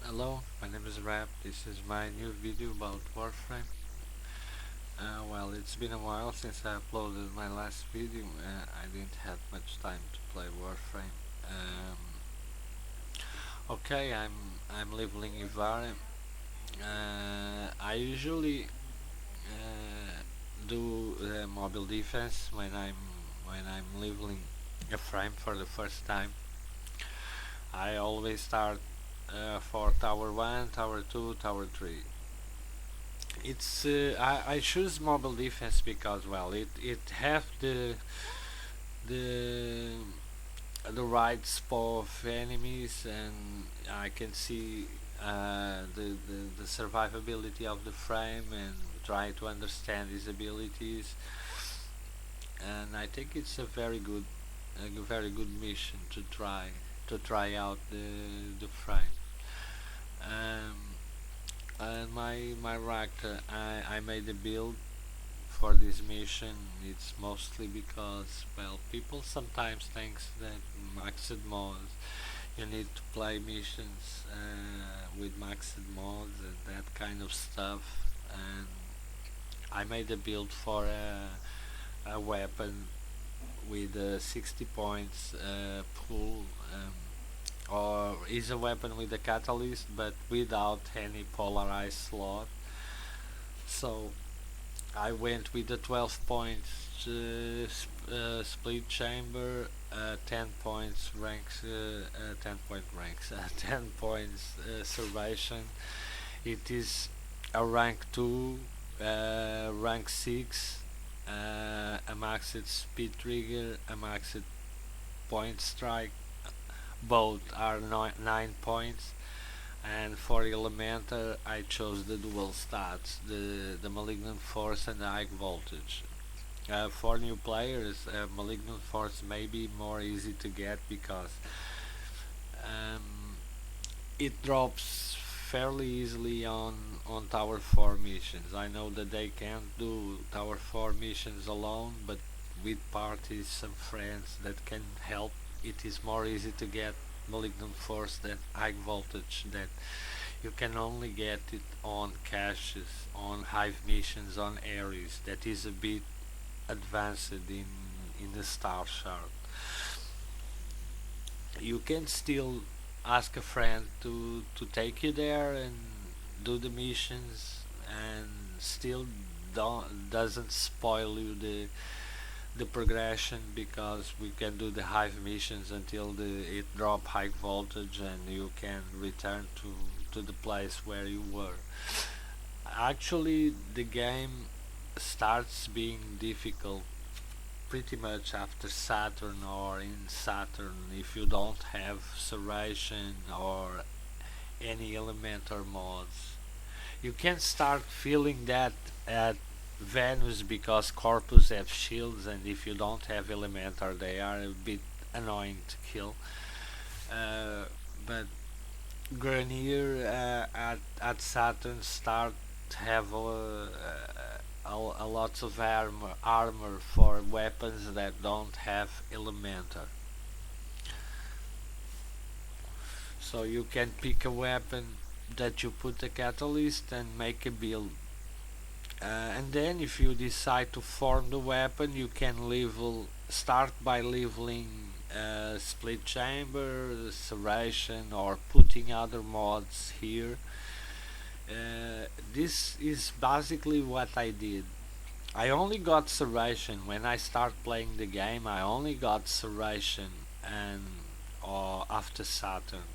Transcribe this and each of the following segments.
Hello, my name is Rap. This is my new video about Warframe. Well, it's been a while since I uploaded my last video. I didn't have much time to play Warframe. Um, okay, I'm leveling Ivara. I usually do mobile defense when I'm leveling a frame for the first time. I always start for Tower 1, Tower 2, Tower 3. I choose mobile defense because well it have the the right spot of enemies, and I can see the survivability of the frame and try to understand his abilities, and I think it's a very good mission to try out the frame. Um, and my Rakta, I made a build for this mission. It's mostly because well people sometimes think that maxed mods you need to play missions with maxed mods and that kind of stuff, and I made a build for a weapon with 60 points pool, or is a weapon with a catalyst but without any polarized slot. So I went with the 12 points split chamber, 10 points ranks, 10 point ranks, 10 points salvation. It is a rank 2, rank 6, a maxed speed trigger, a maxed point strike. Both are 9 points, and for Elementor I chose the dual stats, the Malignant Force and the High Voltage. For new players, Malignant Force may be more easy to get because um, it drops fairly easily on Tower 4 missions. I know that they can't do Tower 4 missions alone, but with parties, some friends that can help, it is more easy to get Malignant Force than High Voltage, that you can only get it on caches, on hive missions, on areas. That is a bit advanced in the Star Shard. You can still ask a friend to take you there and do the missions, and still doesn't spoil you the progression, because we can do the hive missions until it drop high voltage and you can return to the place where you were. Actually, the game starts being difficult pretty much after Saturn, or in Saturn, if you don't have Serration or any Elementor mods. You can start feeling that at Venus, because Corpus have shields, and if you don't have Elementor they are a bit annoying to kill. But Grenier at Saturn start to have a lot of armor for weapons that don't have Elementor. So you can pick a weapon that you put a catalyst and make a build. And then if you decide to form the weapon, you can start by leveling split chamber, serration, or putting other mods here. This is basically what I did. I only got serration when I start playing the game. I only got serration and after Saturn.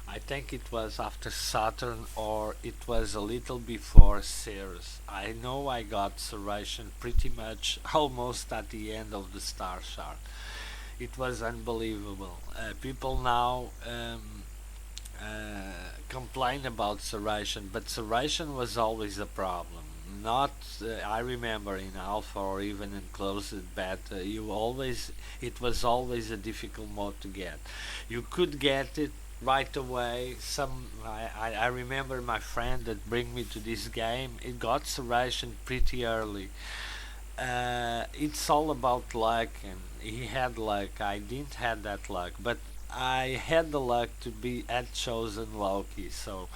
I think it was after Saturn, or it was a little before Ceres. I know I got Serration pretty much almost at the end of the Star Shard. It was unbelievable. People now complain about Serration, but Serration was always a problem. Not, I remember in Alpha or even in closed beta, it was always a difficult mode to get. You could get it right away. I remember my friend that bring me to this game. It got Serration pretty early. It's all about luck, and he had luck. I didn't have that luck, but I had the luck to be had chosen Loki, so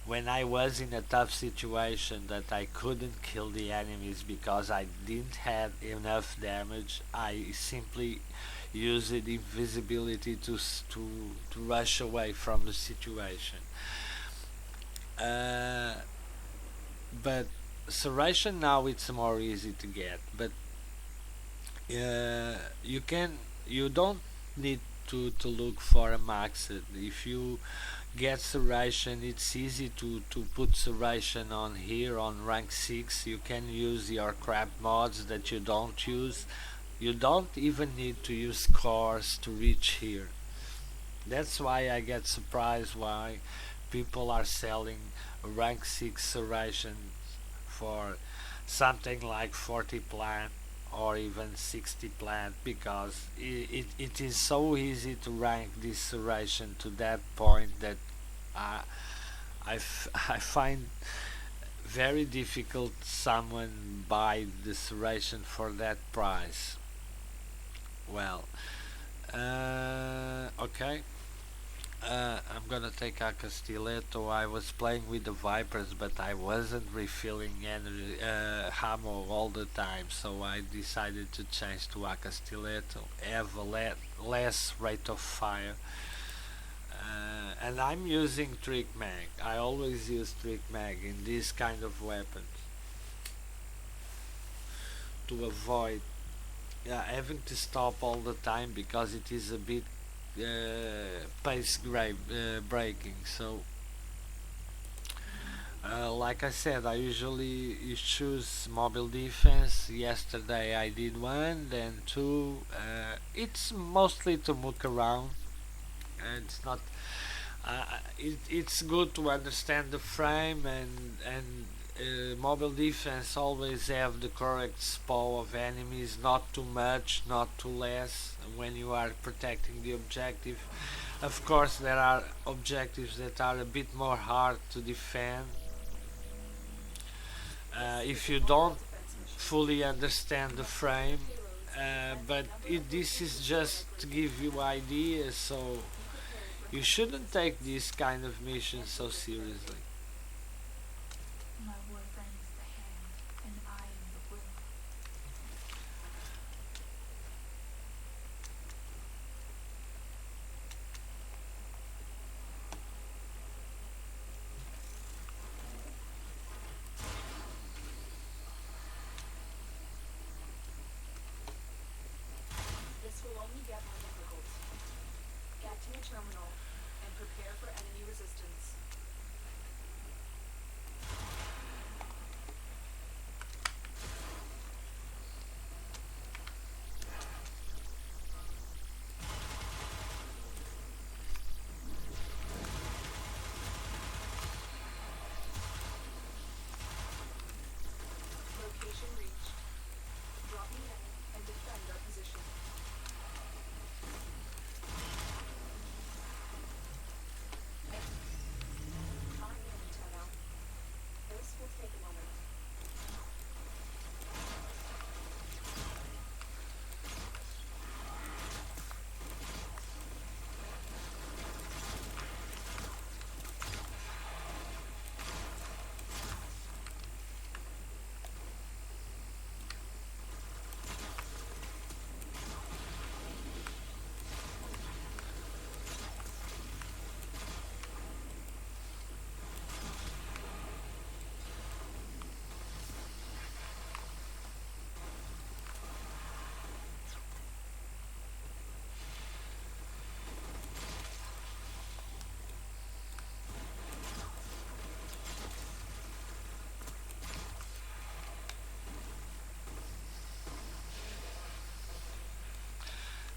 when I was in a tough situation that I couldn't kill the enemies because I didn't have enough damage, I simply used invisibility to rush away from the situation. Uh, but Serration now it's more easy to get, but you can you don't need to look for a max. If you get serration, it's easy to put serration on here on rank 6. You can use your crap mods that you don't use. You don't even need to use cores to reach here. That's why I get surprised why people are selling rank 6 serration for something like 40 plant or even 60 plant, because it is so easy to rank this serration to that point that I, I find very difficult someone buy the serration for that price. Well, okay. I'm gonna take Akstilleto. I was playing with the Vipers, but I wasn't refilling energy, ammo all the time, so I decided to change to Akstilleto. Have a less rate of fire. And I'm using Trick Mag. I always use Trick Mag in this kind of weapons to avoid having to stop all the time because it is a bit breaking. So, like I said, I usually choose mobile defense. Yesterday I did one, then two. It's mostly to look around, and it's not. It's good to understand the frame and mobile defense always have the correct spawn of enemies, not too much, not too less when you are protecting the objective. Of course, there are objectives that are a bit more hard to defend if you don't fully understand the frame. But this is just to give you ideas, so you shouldn't take this kind of mission so seriously.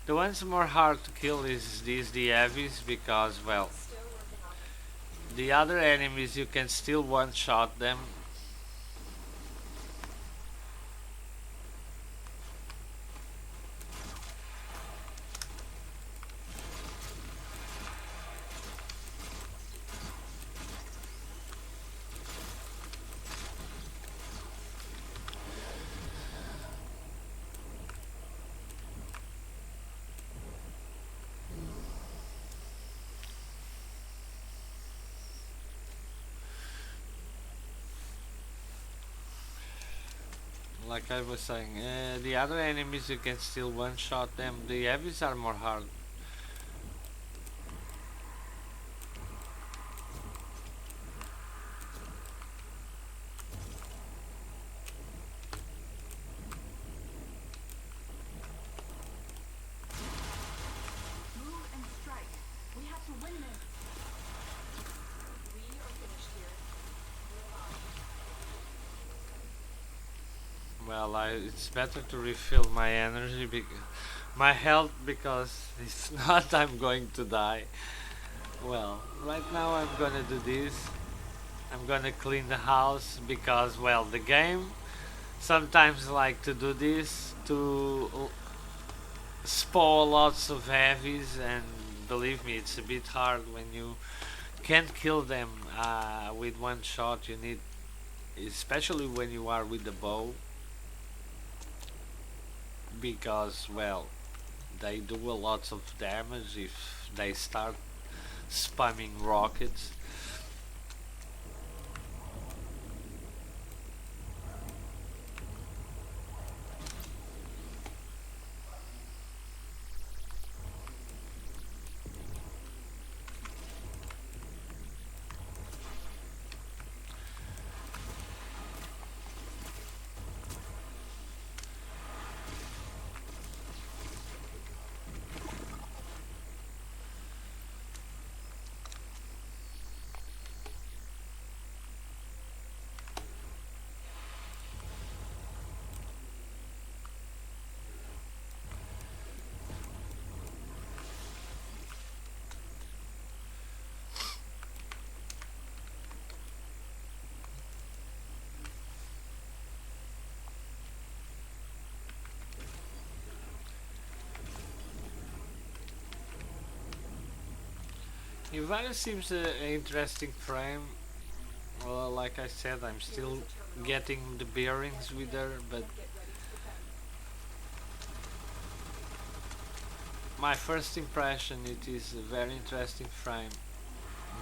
The ones more hard to kill is these the heavies because, well, the other enemies you can still one shot them. like I was saying, the other enemies you can still one-shot them. The heavies are more hard. Move and strike. We have to win this. We are finished here. Well, it's better to refill my energy, my health, because if not, I'm going to die. Well, right now I'm gonna do this. I'm gonna clean the house because, well, the game sometimes like to do this to spawn lots of heavies, and believe me, it's a bit hard when you can't kill them with one shot. You need, especially when you are with the bow, because, well, they do a lot of damage if they start spamming rockets. Ivara seems an interesting frame. Well, like I said, I'm still getting the bearings with her, but Get ready to defend. my first impression, it is a very interesting frame.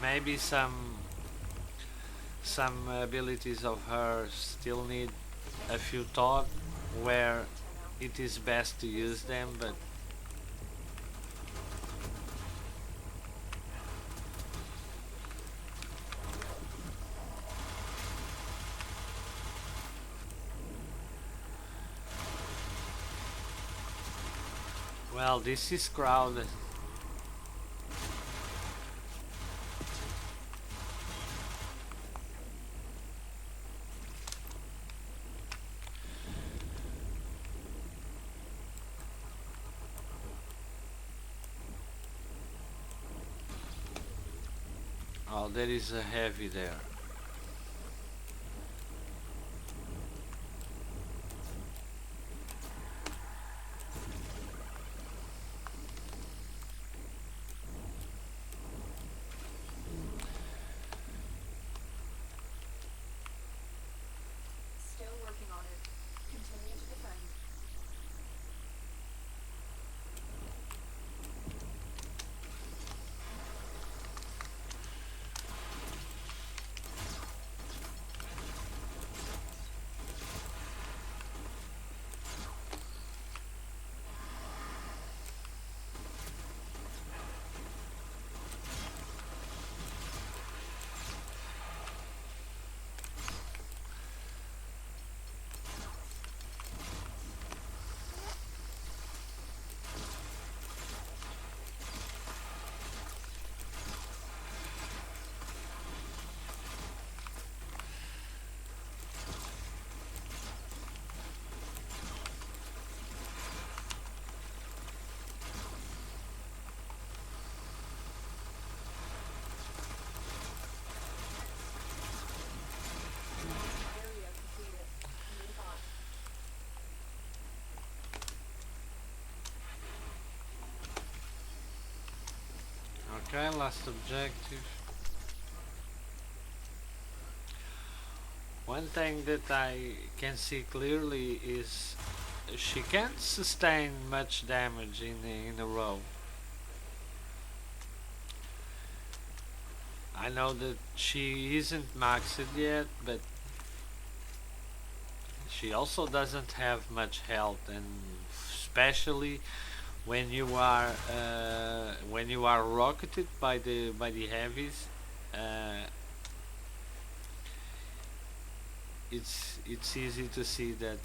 Maybe some abilities of her still need a few thought where it is best to use them, but well, this is crowded. Oh, there is a heavy there. Still working on it. Continue to defend. Area completed. Move on. Okay, last objective. One thing that I can see clearly is she can't sustain much damage in a row. I know that she isn't maxed yet, but she also doesn't have much health, and especially when you are rocketed by the heavies, uh, it's easy to see that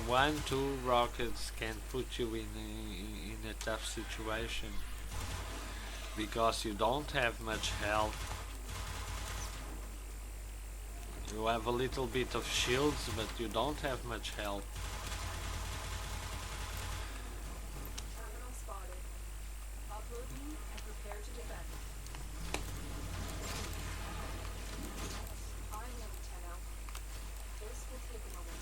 one two rockets can put you in a tough situation because you don't have much health. You have a little bit of shields, but you don't have much health. Terminal spotted. Upload me and prepare to defend. I know, Tenno. This will take a moment.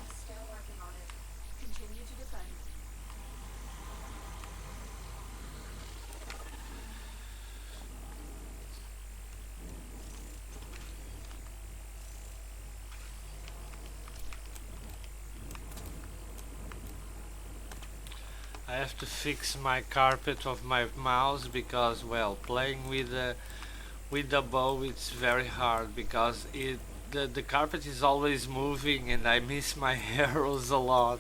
Still working on it. Continue to defend. I have to fix my carpet of my mouse because, well, playing with the bow it's very hard because the carpet is always moving and I miss my arrows a lot.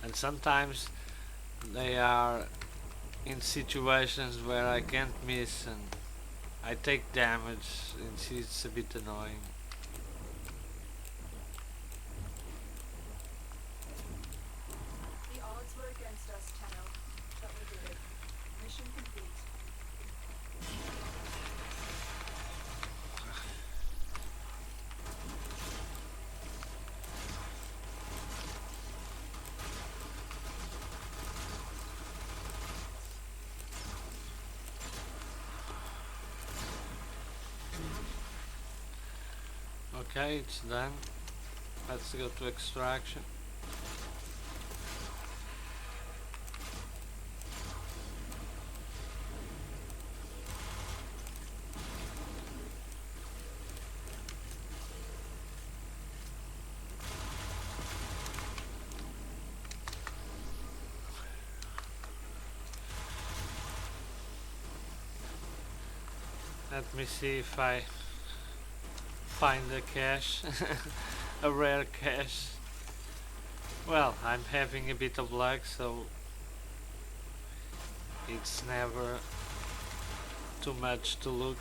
And sometimes they are in situations where I can't miss and I take damage and it's a bit annoying. The odds were against us, Tenno, but we did it. Mission complete. Okay, it's done. Let's go to extraction. Let me see if I find a cache, a rare cache. Well, I'm having a bit of luck, so it's never too much to look.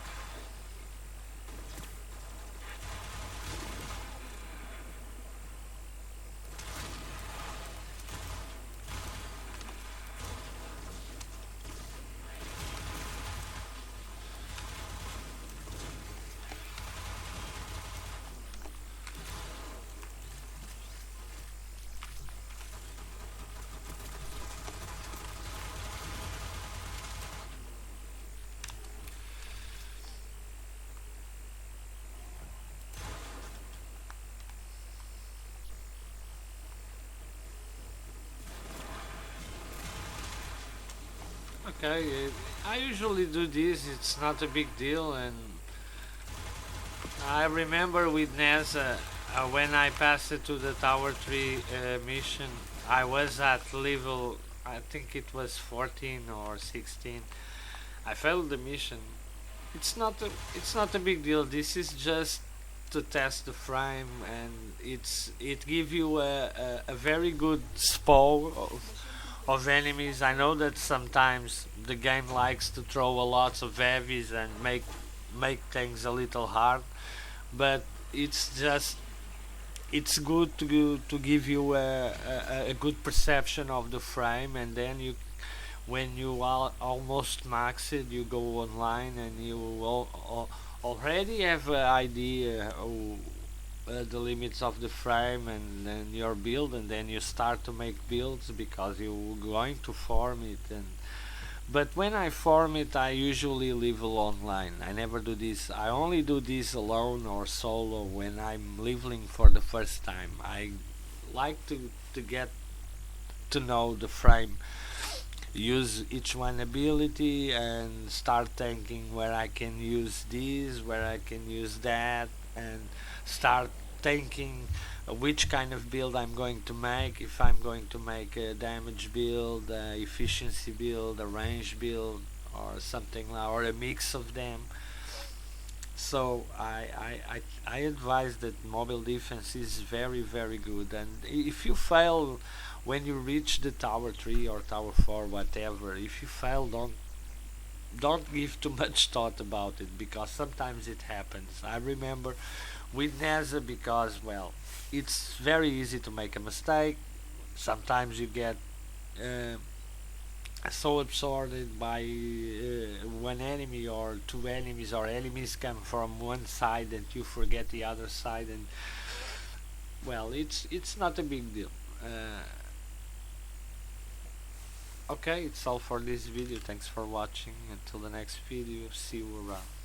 Okay, I usually do this, it's not a big deal, and I remember with NASA when I passed it to the Tower 3 mission, I was at level, I think it was 14 or 16. I failed the mission. It's not a big deal. This is just to test the frame, and it gives you a very good spawn of enemies. I know that sometimes the game likes to throw a lot of heavies and make make things a little hard, but it's just it's good to give you a good perception of the frame, and then you when you almost max it, you go online and you already have an idea of the limits of the frame and your build, and then you start to make builds because you're going to form it. And but when I form it, I usually level online. I never do this. I only do this alone or solo when I'm leveling for the first time. I like to get to know the frame, use each one ability, and start thinking where I can use this, where I can use that, and start thinking which kind of build I'm going to make. If I'm going to make a damage build, a efficiency build, a range build, or something or a mix of them. So I advise that mobile defense is very very good, and if you fail when you reach the tower 3 or tower 4, whatever, if you fail, don't give too much thought about it, because sometimes it happens. I remember with NASA, because well, it's very easy to make a mistake. Sometimes you get uh, so absorbed by one enemy or two enemies, or enemies come from one side and you forget the other side, and well, it's not a big deal. Okay, it's all for this video. Thanks for watching. Until the next video, see you around.